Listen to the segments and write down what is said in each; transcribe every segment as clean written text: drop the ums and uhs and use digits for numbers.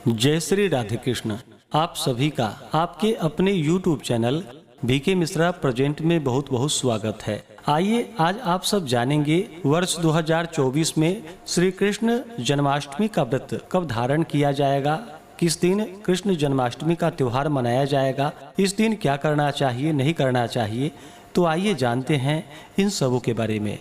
जय श्री राधे कृष्ण। आप सभी का आपके अपने YouTube channel BK Mishra present में बहुत बहुत स्वागत है। आइए आज आप सब जानेंगे वर्ष 2024 में श्री कृष्ण जन्माष्टमी का व्रत कब धारण किया जाएगा, किस दिन कृष्ण जन्माष्टमी का त्योहार मनाया जाएगा, इस दिन क्या करना चाहिए नहीं करना चाहिए। तो आइए जानते हैं इन सबों के बारे में।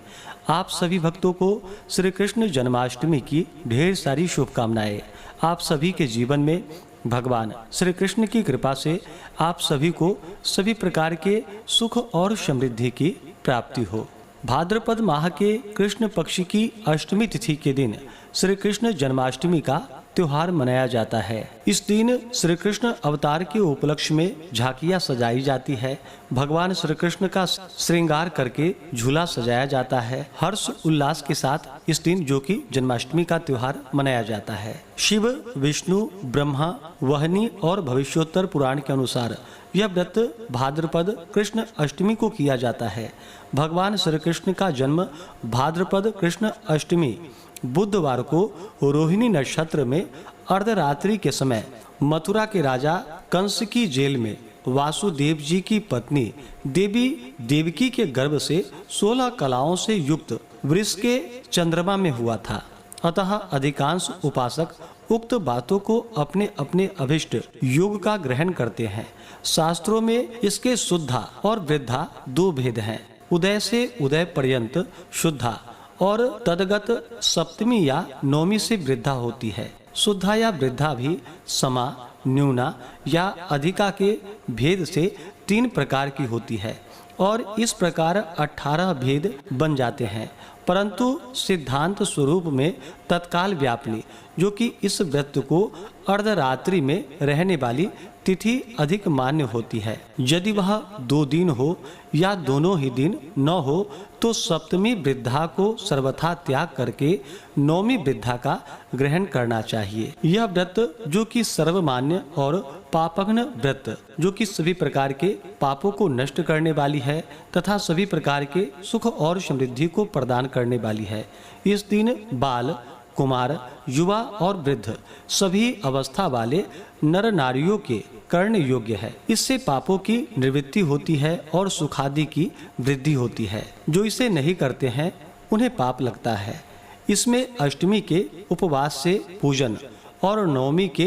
आप सभी भक्तों को श्री कृष्ण जन्माष्टमी की ढेर सारी शुभकामनाएं। आप सभी के जीवन में भगवान श्री कृष्ण की कृपा से आप सभी को सभी प्रकार के सुख और समृद्धि की प्राप्ति हो। भाद्रपद माह के कृष्ण पक्ष की अष्टमी तिथि के दिन श्री कृष्ण जन्माष्टमी का त्योहार मनाया जाता है। इस दिन श्री कृष्ण अवतार के उपलक्ष्य में झांकियां सजाई जाती है। भगवान श्री कृष्ण का श्रृंगार करके झूला सजाया जाता है। हर्ष उल्लास के साथ इस दिन जो कि जन्माष्टमी का त्योहार मनाया जाता है। शिव, विष्णु, ब्रह्मा, वहनी और भविष्योत्तर पुराण के अनुसार यह व्रत भाद्रपद कृष्ण अष्टमी को किया जाता है। भगवान श्री कृष्ण का जन्म भाद्रपद कृष्ण अष्टमी बुधवार को रोहिणी नक्षत्र में अर्धरात्रि के समय मथुरा के राजा कंस की जेल में वासुदेव जी की पत्नी देवी देवकी के गर्भ से 16 कलाओं से युक्त वृष के चंद्रमा में हुआ था। अतः अधिकांश उपासक उक्त बातों को अपने अपने अभिष्ट योग का ग्रहण करते हैं। शास्त्रों में इसके शुद्धा और वृद्धा दो भेद हैं। उदय से उदय पर्यंत शुद्धा और तदगत सप्तमी या नौमी से वृद्धा होती है। शुद्धा या वृद्धा भी समा, न्यूना या अधिका के भेद से 3 प्रकार की होती है और इस प्रकार 18 भेद बन जाते हैं। परंतु सिद्धांत स्वरूप में तत्काल व्यापनी जो कि इस व्रत को अर्धरात्रि में रहने वाली तिथि अधिक मान्य होती है। यदि वह 2 दिन हो या दोनों ही दिन न हो तो सप्तमी वृद्धा को सर्वथा त्याग करके नौमी वृद्धा का ग्रहण करना चाहिए। यह व्रत जो कि सर्वमान्य और पापघ्न व्रत जो कि सभी प्रकार के पापों को नष्ट करने वाली है तथा सभी प्रकार के सुख और समृद्धि को प्रदान करने वाली है। इस दिन बाल, कुमार, युवा और वृद्ध सभी अवस्था वाले नर नारियों के करने योग्य है। इससे पापों की निवृत्ति होती है और सुखादि की वृद्धि होती है। जो इसे नहीं करते हैं उन्हें पाप लगता है। इसमें अष्टमी के उपवास से पूजन और नवमी के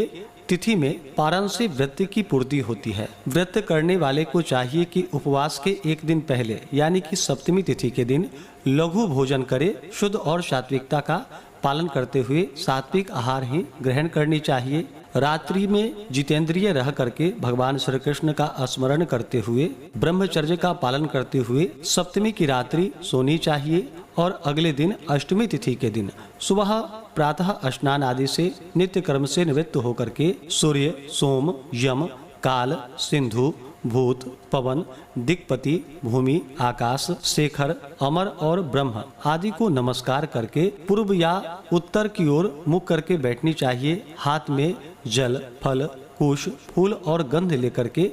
तिथि में पारण से व्रत की पूर्ति होती है। व्रत करने वाले को चाहिए कि उपवास के एक दिन पहले यानी कि सप्तमी तिथि के दिन लघु भोजन करे। शुद्ध और सात्विकता का पालन करते हुए सात्विक आहार ही ग्रहण करनी चाहिए। रात्रि में जितेंद्रिय रह करके भगवान श्री कृष्ण का स्मरण करते हुए ब्रह्मचर्य का पालन करते हुए सप्तमी की रात्रि सोनी चाहिए और अगले दिन अष्टमी तिथि के दिन सुबह प्रातः स्नान आदि से नित्य कर्म से निवृत्त होकर के सूर्य, सोम, यम, काल, सिंधु, भूत, पवन, दिक्पति, भूमि, आकाश, शेखर, अमर और ब्रह्म आदि को नमस्कार करके पूर्व या उत्तर की ओर मुख करके बैठनी चाहिए। हाथ में जल, फल, कुश, फूल और गंध लेकर के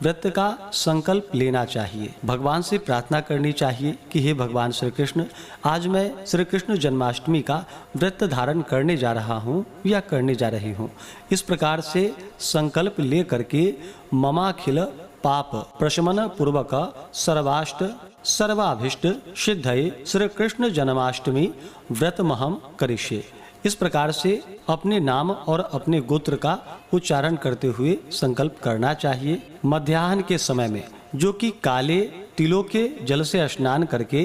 व्रत का संकल्प लेना चाहिए। भगवान से प्रार्थना करनी चाहिए कि हे भगवान श्री कृष्ण, आज मैं श्री कृष्ण जन्माष्टमी का व्रत धारण करने जा रहा हूँ या करने जा रही हूँ। इस प्रकार से संकल्प ले करके ममाखिल पाप प्रशमन पूर्वक सर्वाष्ट सर्वाभीष्ट सिद्धये श्री कृष्ण जन्माष्टमी व्रतमहम करिष्ये। इस प्रकार से अपने नाम और अपने गोत्र का उच्चारण करते हुए संकल्प करना चाहिए। मध्याह्न के समय में जो कि काले तिलों के जल से स्नान करके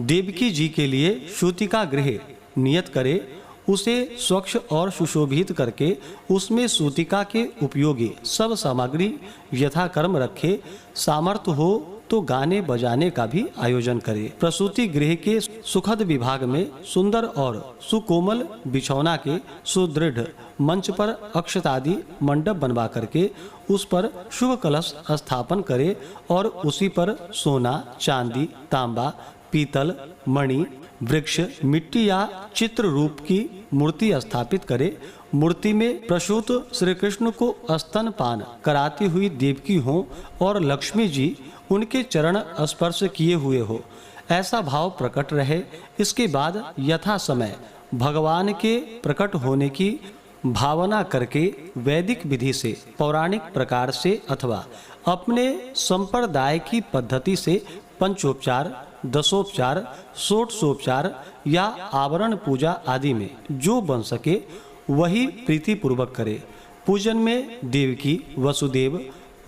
देवकी जी के लिए सूतिका गृह नियत करे, उसे स्वच्छ और सुशोभित करके उसमें सूतिका के उपयोगी सब सामग्री यथाक्रम रखे। सामर्थ्य हो तो गाने बजाने का भी आयोजन करे। प्रसूति गृह के सुखद विभाग में सुंदर और सुकोमल बिछौना के सुदृढ़ मंच पर अक्षतादि मंडप बनवा करके उस पर शुभ कलश स्थापन करे और उसी पर सोना, चांदी, तांबा, पीतल, मणि, वृक्ष, मिट्टी या चित्र रूप की मूर्ति स्थापित करे। मूर्ति में प्रसूत श्री कृष्ण को स्तनपान कराती हुई देवकी हो और लक्ष्मी जी उनके चरण स्पर्श किए हुए हो, ऐसा भाव प्रकट रहे। इसके बाद यथा समय भगवान के प्रकट होने की भावना करके वैदिक विधि से, पौराणिक प्रकार से अथवा अपने संप्रदाय की पद्धति से पंचोपचार, दशोपचार, षोडशोपचार या आवरण पूजा आदि में जो बन सके वही प्रीति पूर्वक करे। पूजन में देवकी, वसुदेव,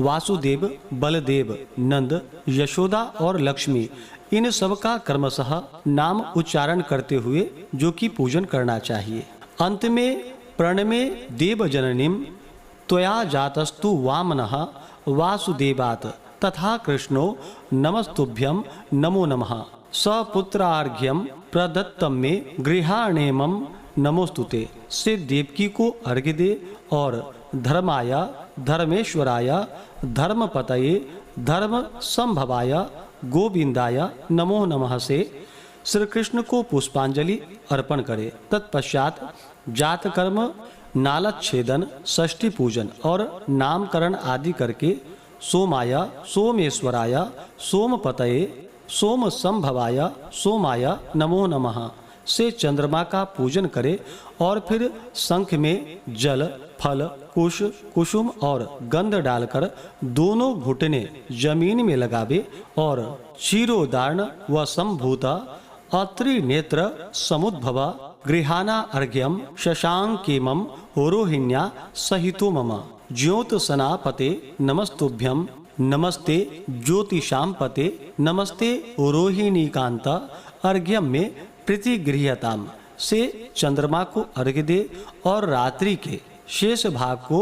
वासुदेव, बलदेव, नंद, यशोदा और लक्ष्मी इन सब का क्रमशः नाम उच्चारण करते हुए जो कि पूजन करना चाहिए। अंत में प्रणमे देवजननीं त्वया जातस्तु वामनः वासुदेवात् तथा कृष्णो नमस्तुभ्यं नमो नमः सपुत्रार्घ्यं प्रदत्तम में गृहाणेमं नमोस्तुते से देवकी को अर्घ्य दे और धर्माय, धर्मेश्वराय, धर्मपतये, धर्म संभवाय, गोविंदाय नमो नमः से श्री कृष्ण को पुष्पांजलि अर्पण करे। तत्पश्चात जातकर्म, नालच्छेदन, षष्ठी पूजन और नामकरण आदि करके सोमाय, सोमेश्वराय, सोमपतये, सोम संभवाय, सोमाय नमो नमः से चंद्रमा का पूजन करे और फिर शंख में जल, फल, कुश, कुसुम और गंध डालकर दोनों घुटने जमीन में लगावे और क्षीरोदार्ण व संभूता अत्रि नेत्र समुद्भव गृहाना अर्घ्यम शशांकेमं रोहिण्या सहितो मम ज्योत्सनापते नमस्तुभ्यं नमस्ते ज्योतिषां पते नमस्ते रोहिणीकांत अर्घ्यम में प्रतिगृह्यताम से चंद्रमा को अर्घ्य दे और रात्रि के शेष भाग को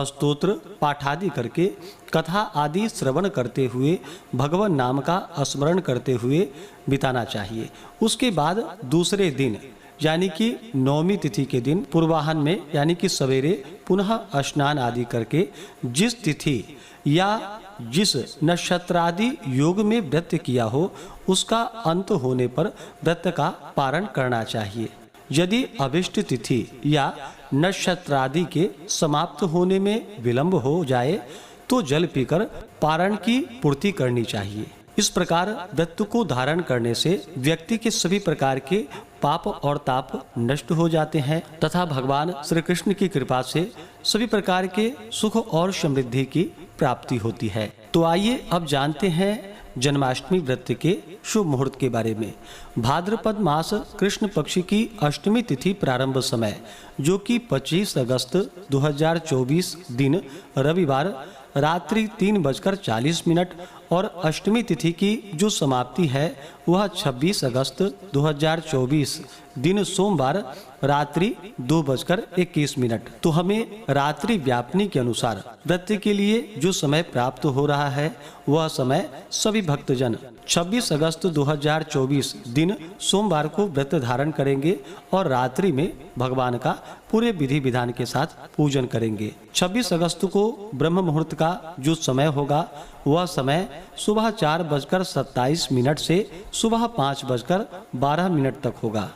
स्तोत्र पाठादि करके कथा आदि श्रवण करते हुए भगवान नाम का स्मरण करते हुए बिताना चाहिए। उसके बाद दूसरे दिन यानी कि नवमी तिथि के दिन पूर्वाहन में यानी कि सवेरे पुनः स्नान आदि करके जिस तिथि या जिस नक्षत्रादि योग में व्रत किया हो उसका अंत होने पर व्रत का पारण करना चाहिए। यदि अभिष्ट तिथि या नक्षत्रादि के समाप्त होने में विलंब हो जाए तो जल पीकर पारण की पूर्ति करनी चाहिए। इस प्रकार व्रत को धारण करने से व्यक्ति के सभी प्रकार के पाप और ताप नष्ट हो जाते हैं तथा भगवान श्री कृष्ण की कृपा से सभी प्रकार के सुख और समृद्धि की प्राप्ति होती है। तो आइए अब जानते हैं जन्माष्टमी व्रत के शुभ मुहूर्त के बारे में। भाद्रपद मास कृष्ण पक्ष की अष्टमी तिथि प्रारंभ समय जो कि 25 अगस्त 2024 दिन रविवार रात्रि 3:40 और अष्टमी तिथि की जो समाप्ति है वह 26 अगस्त 2024 दिन सोमवार रात्रि 2:21। तो हमें रात्रि व्यापनी के अनुसार व्रत के लिए जो समय प्राप्त हो रहा है वह समय सभी भक्तजन 26 अगस्त 2024 दिन सोमवार को व्रत धारण करेंगे और रात्रि में भगवान का पूरे विधि विधान के साथ पूजन करेंगे। 26 अगस्त को ब्रह्म मुहूर्त का जो समय होगा वह समय सुबह 4:27 से सुबह 5:12 तक होगा।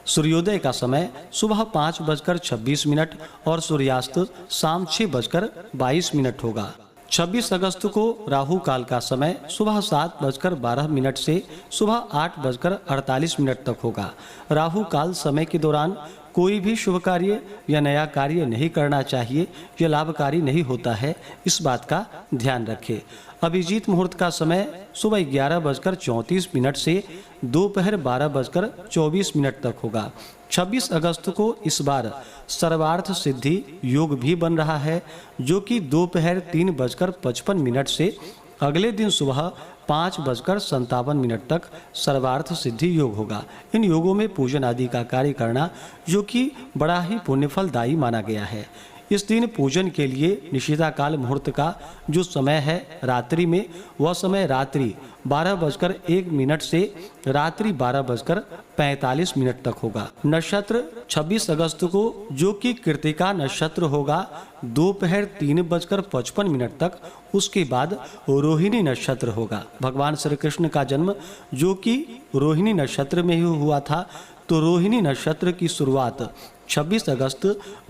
सूर्योदय का समय सुबह 5:26 और सूर्यास्त शाम 6:22 होगा। 26 अगस्त को राहु काल का समय सुबह 7:12 से सुबह 8:48 तक होगा। राहु काल समय के दौरान कोई भी शुभ कार्य या नया कार्य नहीं करना चाहिए, यह लाभकारी नहीं होता है, इस बात का ध्यान रखें। अभिजीत मुहूर्त का समय सुबह 11:34 से दोपहर 12:24 तक होगा। 26 अगस्त को इस बार सर्वार्थ सिद्धि योग भी बन रहा है जो कि दोपहर 3:55 से अगले दिन सुबह 5:57 तक सर्वार्थ सिद्धि योग होगा। इन योगों में पूजन आदि का कार्य करना जो कि बड़ा ही पुण्यफलदायी माना गया है। इस दिन पूजन के लिए निशिता काल मुहूर्त का जो समय है रात्रि में वह समय रात्रि 12:01 से रात्रि 12:45 तक होगा। नक्षत्र 26 अगस्त को जो कि कृतिका नक्षत्र होगा दोपहर 3:55 तक, उसके बाद रोहिणी नक्षत्र होगा। भगवान श्री कृष्ण का जन्म जो कि रोहिणी नक्षत्र में ही हुआ था, तो रोहिणी नक्षत्र की शुरुआत 26 अगस्त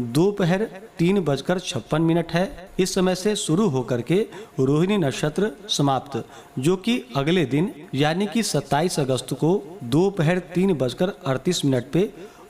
दोपहर 3:56 है। इस समय से शुरू होकर के रोहिणी नक्षत्र समाप्त जो कि अगले दिन यानी कि 27 अगस्त को दोपहर 3:38 पे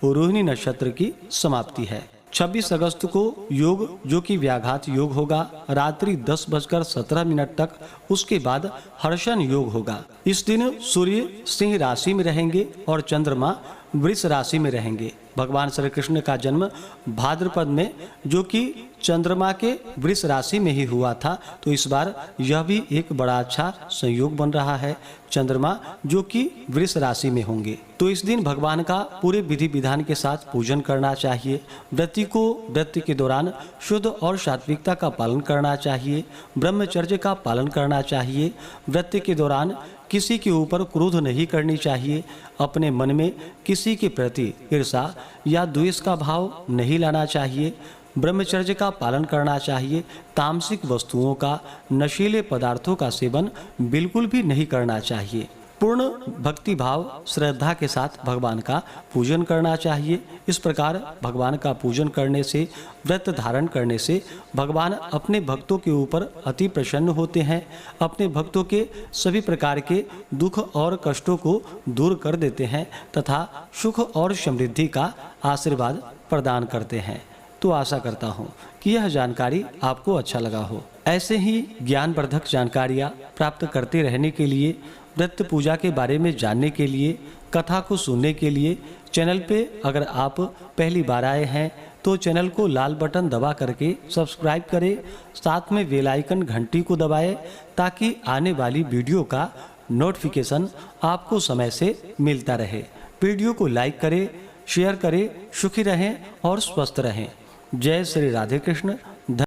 रोहिणी नक्षत्र की समाप्ति है। 26 अगस्त को योग जो कि व्याघात योग होगा रात्रि 10:17 तक। उसके बाद हर्षण योग होगा। इस दिन सूर्य सिंह राशि में रहेंगे और चंद्रमा वृष राशि में रहेंगे। भगवान श्री कृष्ण का जन्म भाद्रपद में जो कि चंद्रमा के वृष राशि में ही हुआ था, तो इस बार यह भी एक बड़ा अच्छा संयोग बन रहा है। चंद्रमा जो कि वृष राशि में होंगे, तो इस दिन भगवान का पूरे विधि विधान के साथ पूजन करना चाहिए। व्रती को व्रत के दौरान शुद्ध और सात्विकता का पालन करना चाहिए। ब्रह्मचर्य का पालन करना चाहिए। व्रत के दौरान किसी के ऊपर क्रोध नहीं करनी चाहिए। अपने मन में किसी के प्रति ईर्षा या द्वेष का भाव नहीं लाना चाहिए। ब्रह्मचर्य का पालन करना चाहिए। तामसिक वस्तुओं का, नशीले पदार्थों का सेवन बिल्कुल भी नहीं करना चाहिए। पूर्ण भक्ति भाव श्रद्धा के साथ भगवान का पूजन करना चाहिए। इस प्रकार भगवान का पूजन करने से, व्रत धारण करने से भगवान अपने भक्तों के ऊपर अति प्रसन्न होते हैं। अपने भक्तों के सभी प्रकार के दुख और कष्टों को दूर कर देते हैं तथा सुख और समृद्धि का आशीर्वाद प्रदान करते हैं। तो आशा करता हूँ कि यह जानकारी आपको अच्छा लगा हो। ऐसे ही ज्ञानवर्धक जानकारियाँ प्राप्त करते रहने के लिए, व्रत पूजा के बारे में जानने के लिए, कथा को सुनने के लिए चैनल पे अगर आप पहली बार आए हैं तो चैनल को लाल बटन दबा करके सब्सक्राइब करें। साथ में बेल आइकन घंटी को दबाएं ताकि आने वाली वीडियो का नोटिफिकेशन आपको समय से मिलता रहे। वीडियो को लाइक करें, शेयर करें। सुखी रहें और स्वस्थ रहें। जय श्री राधे कृष्ण।